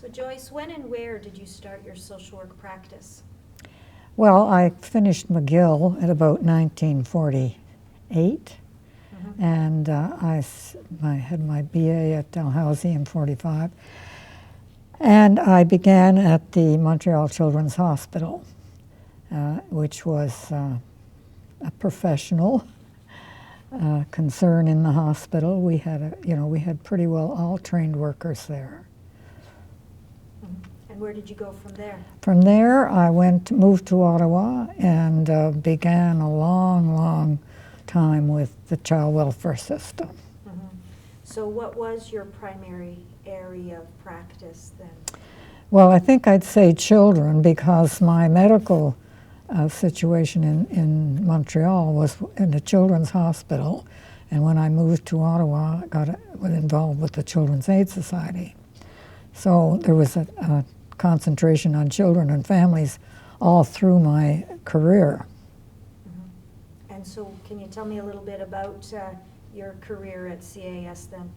So Joyce, when and where did you start your social work practice? Well, I finished McGill at about 1948, and I had my BA at Dalhousie in 45, and I began at the Montreal Children's Hospital, which was a professional concern in the hospital. We had we had pretty well all trained workers there. And where did you go from there? From there, I moved to Ottawa and began a long, long time with the child welfare system. So what was your primary area of practice then? Well, I think I'd say children, because my medical situation in Montreal was in a children's hospital, and when I moved to Ottawa, I was involved with the Children's Aid Society. So there was a concentration on children and families all through my career. And so can you tell me a little bit about your career at CAS then?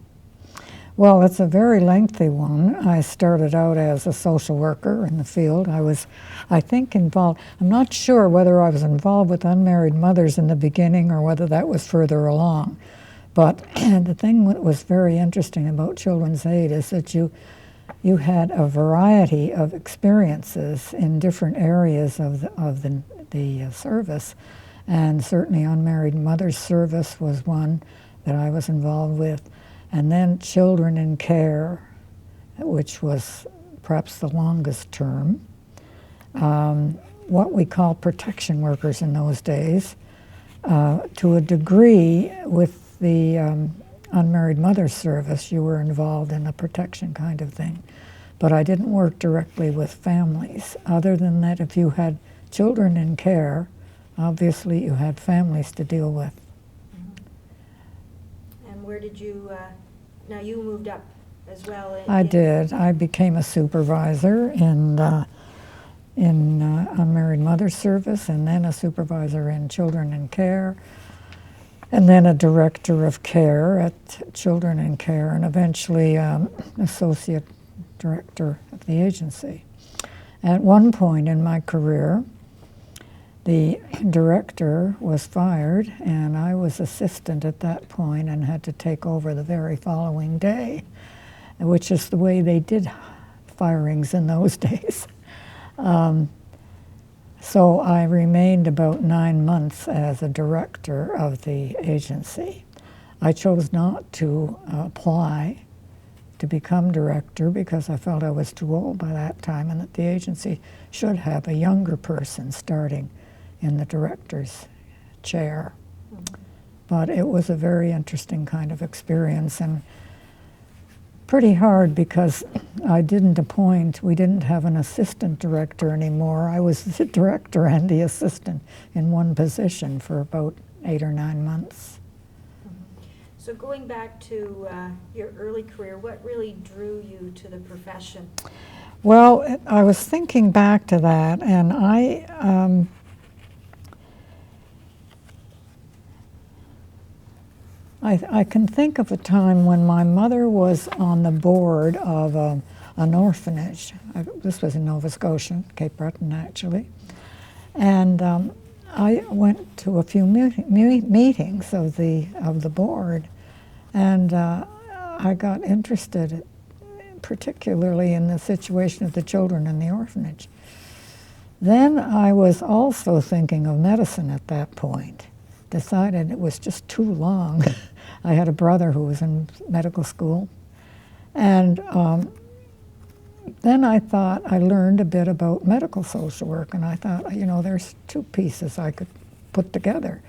Well, it's a very lengthy one. I started out as a social worker in the field. I was, I think, involved. I'm not sure whether I was involved with unmarried mothers in the beginning or whether that was further along. But the thing that was very interesting about Children's Aid is that you had a variety of experiences in different areas of the service, and certainly unmarried mothers service was one that I was involved with, and then children in care, which was perhaps the longest term. What we call protection workers in those days, to a degree with the unmarried mother service, you were involved in a protection kind of thing. But I didn't work directly with families. Other than that, if you had children in care, obviously you had families to deal with. And where did you, now you moved up as well? I did. I became a supervisor in unmarried mother service, and then a supervisor in children in care, and then a director of care at Children in Care, and eventually associate director of the agency. At one point in my career, the director was fired, and I was assistant at that point and had to take over the very following day, which is the way they did firings in those days. So I remained about 9 months as a director of the agency. I chose not to apply to become director because I felt I was too old by that time and that the agency should have a younger person starting in the director's chair. But it was a very interesting kind of experience and pretty hard because we didn't have an assistant director anymore. I was the director and the assistant in one position for about 8 or 9 months. So going back to your early career, what really drew you to the profession? Well, I was thinking back to that, and I can think of a time when my mother was on the board of an orphanage. This was in Nova Scotia, Cape Breton actually. And I went to a few meetings of the board, and I got interested particularly in the situation of the children in the orphanage. Then I was also thinking of medicine at that point. Decided it was just too long. I had a brother who was in medical school, and then I thought I learned a bit about medical social work, and I thought, there's two pieces I could put together.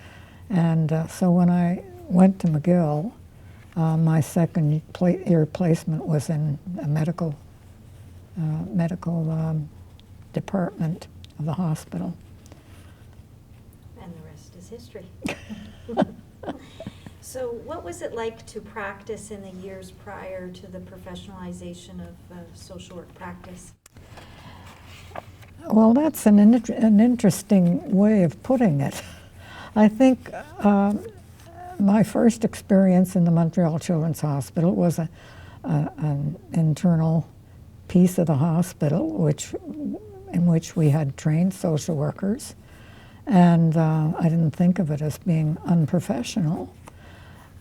And so when I went to McGill, my second year placement was in a medical department of the hospital. And the rest is history. So what was it like to practice in the years prior to the professionalization of social work practice? Well, that's an interesting way of putting it. I think my first experience in the Montreal Children's Hospital was an internal piece of the hospital in which we had trained social workers, and I didn't think of it as being unprofessional.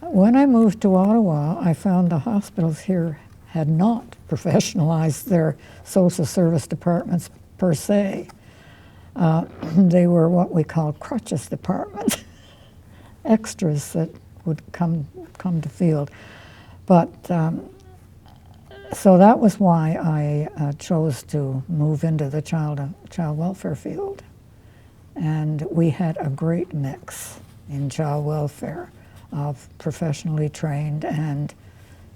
When I moved to Ottawa, I found the hospitals here had not professionalized their social service departments per se. They were what we call crutches departments, extras that would come to field. But so that was why I chose to move into the child welfare field. And we had a great mix in child welfare of professionally trained and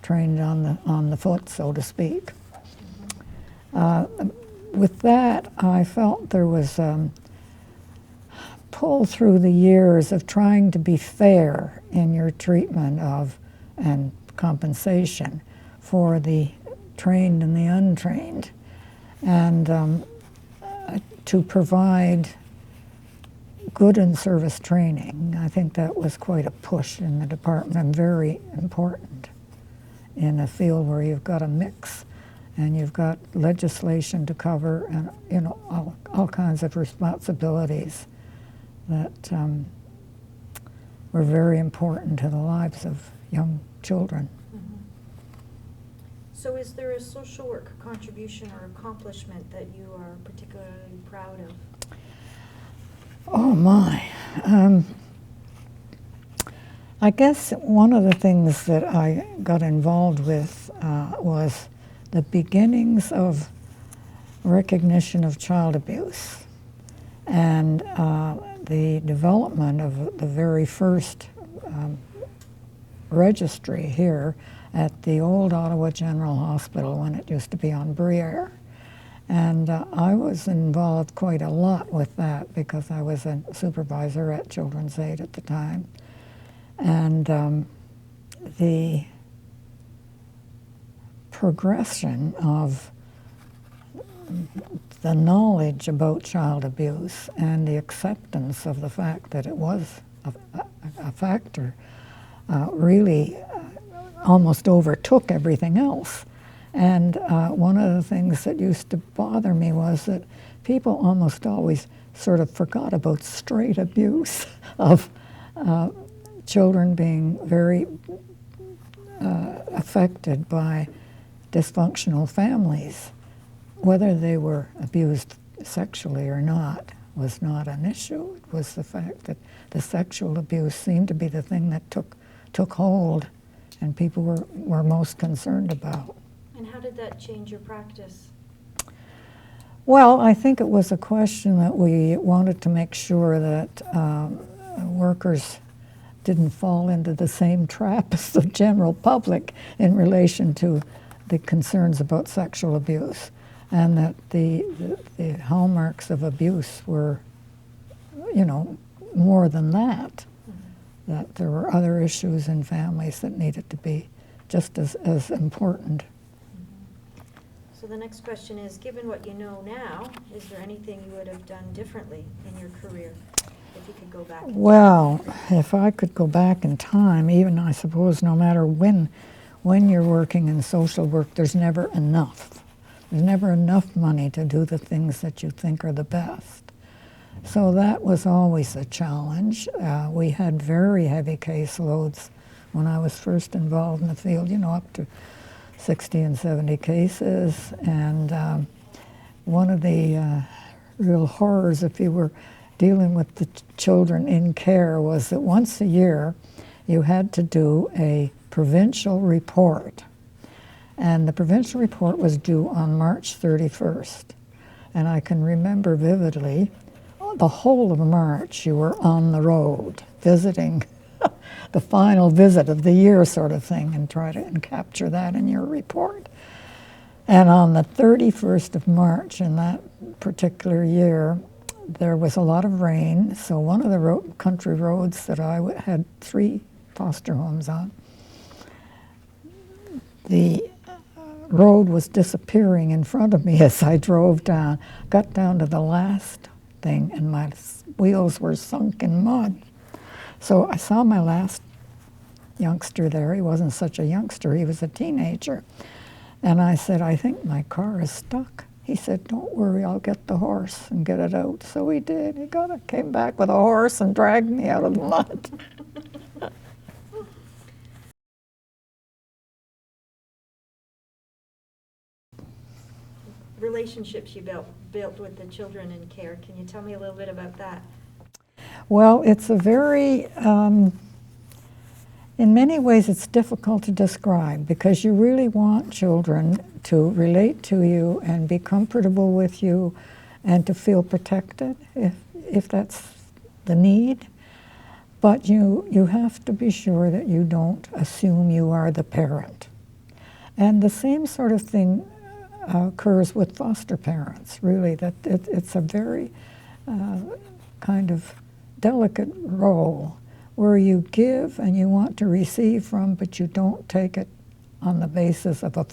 trained on the foot, so to speak. With that, I felt there was pull through the years of trying to be fair in your treatment of and compensation for the trained and the untrained, and to provide good in-service training. I think that was quite a push in the department and very important in a field where you've got a mix and you've got legislation to cover and, you know, all kinds of responsibilities that were very important to the lives of young children. Mm-hmm. So is there a social work contribution or accomplishment that you are particularly proud of? Oh my. I guess one of the things that I got involved with was the beginnings of recognition of child abuse and the development of the very first registry here at the old Ottawa General Hospital when it used to be on Briere. And I was involved quite a lot with that because I was a supervisor at Children's Aid at the time. And the progression of the knowledge about child abuse and the acceptance of the fact that it was a factor really almost overtook everything else. And one of the things that used to bother me was that people almost always sort of forgot about straight abuse of children being very affected by dysfunctional families. Whether they were abused sexually or not was not an issue. It was the fact that the sexual abuse seemed to be the thing that took hold and people were most concerned about. And how did that change your practice? Well, I think it was a question that we wanted to make sure that workers didn't fall into the same trap as the general public in relation to the concerns about sexual abuse, and that the hallmarks of abuse were, you know, more than that, mm-hmm. that there were other issues in families that needed to be just as important. So the next question is, given what you know now, is there anything you would have done differently in your career if you could go back? Well, if I could go back in time, even I suppose no matter when you're working in social work, there's never enough. There's never enough money to do the things that you think are the best. So that was always a challenge. We had very heavy caseloads when I was first involved in the field, you know, up to 60 and 70 cases, and one of the real horrors if you were dealing with the children in care was that once a year you had to do a provincial report, and the provincial report was due on March 31st, and I can remember vividly the whole of March you were on the road visiting the final visit of the year sort of thing, and try to capture that in your report. And on the 31st of March in that particular year, there was a lot of rain, so one of the country roads that I had 3 foster homes on, the road was disappearing in front of me as I drove down, got down to the last thing, and my wheels were sunk in mud. So I saw my last youngster there. He wasn't such a youngster, he was a teenager. And I said, I think my car is stuck. He said, don't worry, I'll get the horse and get it out. So he did. He got it, came back with a horse and dragged me out of the mud. Relationships you built with the children in care. Can you tell me a little bit about that? Well, it's a very, in many ways it's difficult to describe because you really want children to relate to you and be comfortable with you and to feel protected if that's the need. But you have to be sure that you don't assume you are the parent. And the same sort of thing occurs with foster parents, really, that it's a very kind of delicate role where you give and you want to receive from, but you don't take it on the basis of a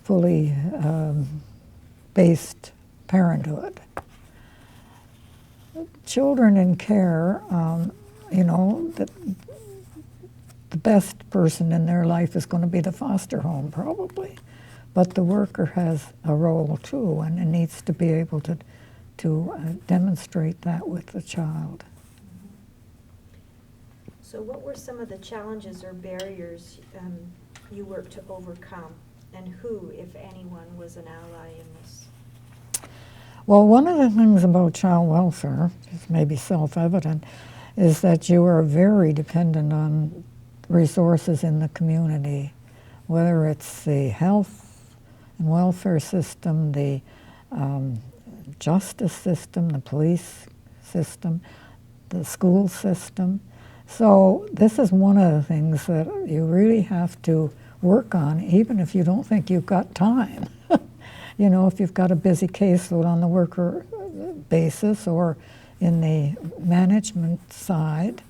fully based parenthood. Children in care, you know, the best person in their life is going to be the foster home, probably. But the worker has a role too, and it needs to be able to demonstrate that with the child. So what were some of the challenges or barriers you worked to overcome, and who, if anyone, was an ally in this? Well, one of the things about child welfare, which may be self-evident, is that you are very dependent on resources in the community, whether it's the health and welfare system, the justice system, the police system, the school system. So this is one of the things that you really have to work on, even if you don't think you've got time. You know, if you've got a busy caseload on the worker basis or in the management side,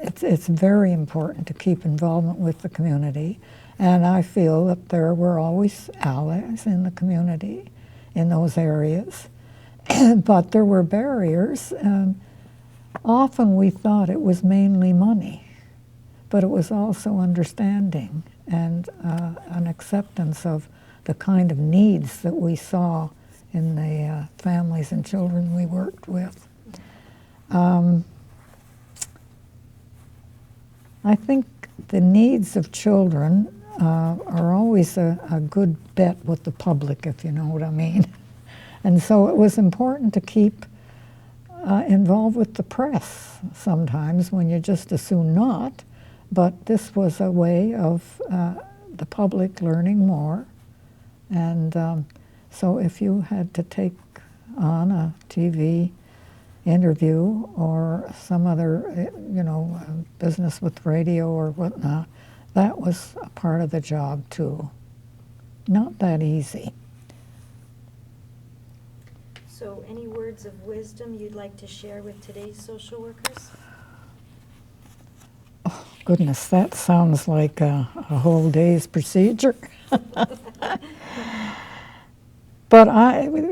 it's very important to keep involvement with the community. And I feel that there were always allies in the community in those areas. But there were barriers. Often we thought it was mainly money, but it was also understanding and an acceptance of the kind of needs that we saw in the families and children we worked with. I think the needs of children are always a good bet with the public, if you know what I mean. And so it was important to keep involved with the press sometimes when you just assume not, but this was a way of the public learning more. And so if you had to take on a TV interview or some other, you know, business with radio or whatnot, that was a part of the job too. Not that easy. So any words of wisdom you'd like to share with today's social workers? Oh, goodness, that sounds like a whole day's procedure. But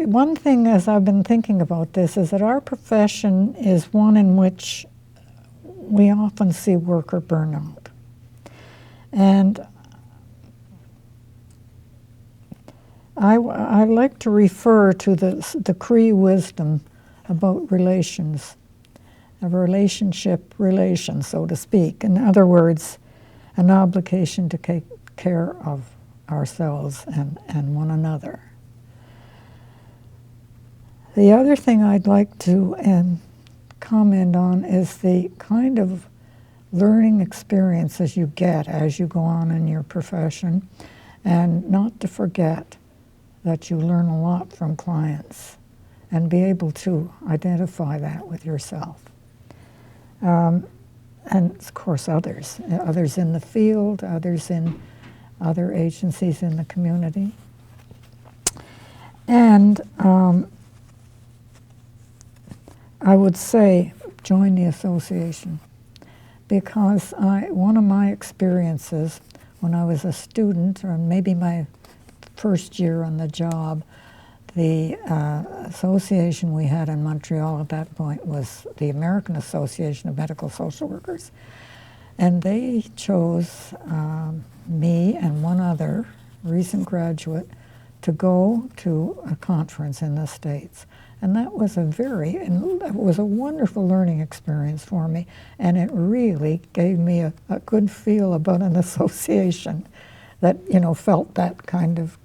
one thing as I've been thinking about this is that our profession is one in which we often see worker burnout. And I like to refer to the Cree wisdom about relations, a relation, so to speak. In other words, an obligation to take care of ourselves and one another. The other thing I'd like to comment on is the kind of learning experiences you get as you go on in your profession, and not to forget that you learn a lot from clients and be able to identify that with yourself. And of course others in the field, others in other agencies in the community. And I would say join the association, because one of my experiences when I was a student, or maybe my first year on the job, the association we had in Montreal at that point was the American Association of Medical Social Workers. And they chose me and one other recent graduate, to go to a conference in the States. And that was it was a wonderful learning experience for me, and it really gave me a good feel about an association that, felt that kind of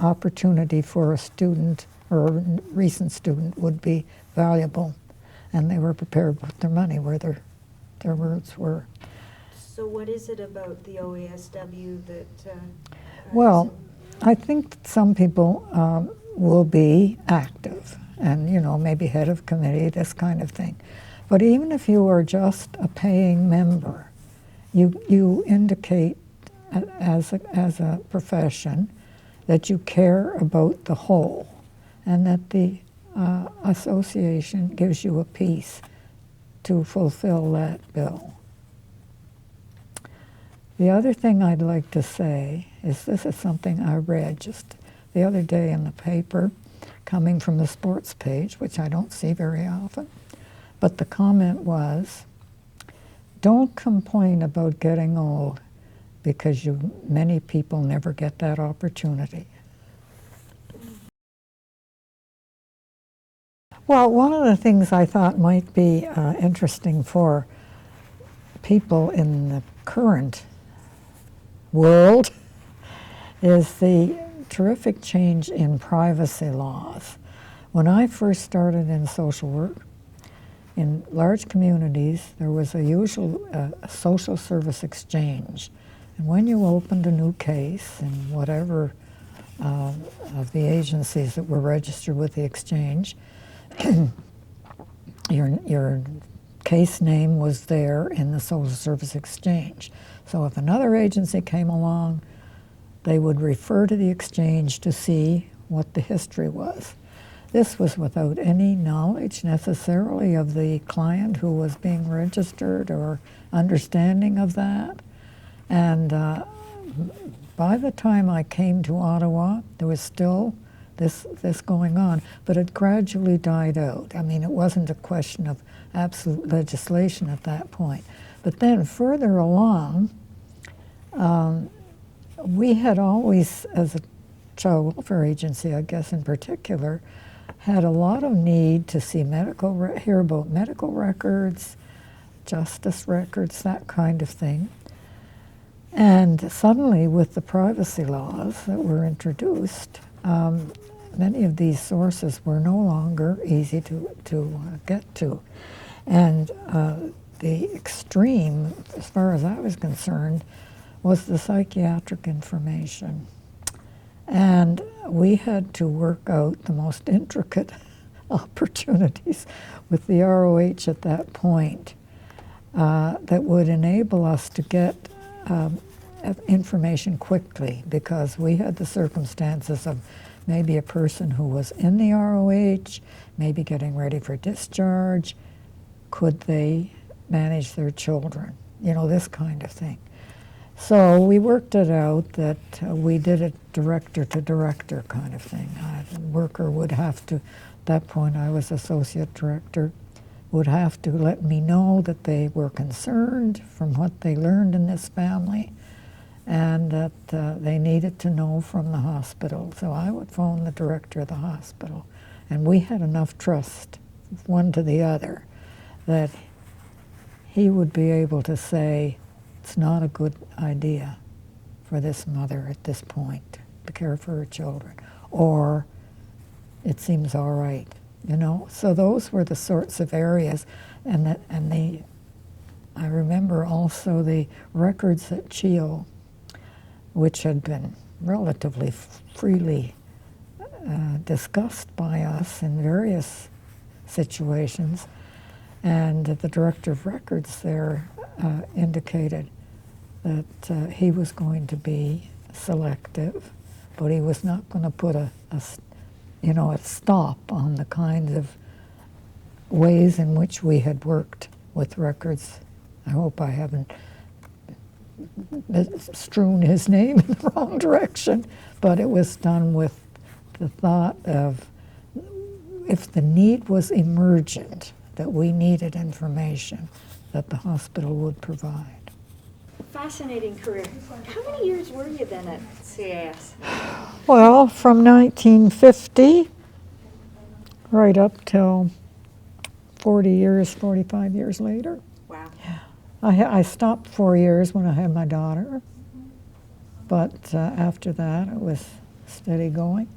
opportunity for a student or a recent student would be valuable, and they were prepared to put their money where their roots were. So what is it about the OASW that... Well, I think that some people will be active and, maybe head of committee, this kind of thing. But even if you are just a paying member, you indicate as a profession that you care about the whole, and that the association gives you a piece to fulfill that bill. The other thing I'd like to say is this is something I read just the other day in the paper, coming from the sports page, which I don't see very often. But the comment was, don't complain about getting old because many people never get that opportunity. Well, one of the things I thought might be interesting for people in the current world is the terrific change in privacy laws. When I first started in social work, in large communities, there was a usual social service exchange. And when you opened a new case in whatever of the agencies that were registered with the exchange, your case name was there in the social service exchange. So if another agency came along, they would refer to the exchange to see what the history was. This was without any knowledge necessarily of the client who was being registered or understanding of that. And by the time I came to Ottawa, there was still this going on, but it gradually died out. I mean, it wasn't a question of absolute legislation at that point. But then further along, we had always, as a child welfare agency, I guess in particular, had a lot of need to see hear about medical records, justice records, that kind of thing. And suddenly, with the privacy laws that were introduced, many of these sources were no longer easy to get to. And the extreme, as far as I was concerned, was the psychiatric information. And we had to work out the most intricate opportunities with the ROH at that point that would enable us to get information quickly, because we had the circumstances of maybe a person who was in the ROH, maybe getting ready for discharge. Could they manage their children? This kind of thing. So we worked it out that we did it director to director kind of thing. A worker would have to, at that point I was associate director, would have to let me know that they were concerned from what they learned in this family, and that they needed to know from the hospital. So I would phone the director of the hospital, and we had enough trust, one to the other, that he would be able to say, it's not a good idea for this mother at this point to care for her children, or it seems all right, So those were the sorts of areas, I remember also the records at CHEO, which had been relatively freely discussed by us in various situations, and the director of records there indicated that he was going to be selective, but he was not going to put a stop on the kinds of ways in which we had worked with records. I hope I haven't strewn his name in the wrong direction, but it was done with the thought of, if the need was emergent, that we needed information, that the hospital would provide. fascinating career. How many years were you then at CAS? Well, from 1950 right up till 45 years later. Wow. I stopped 4 years when I had my daughter, but after that it was steady going.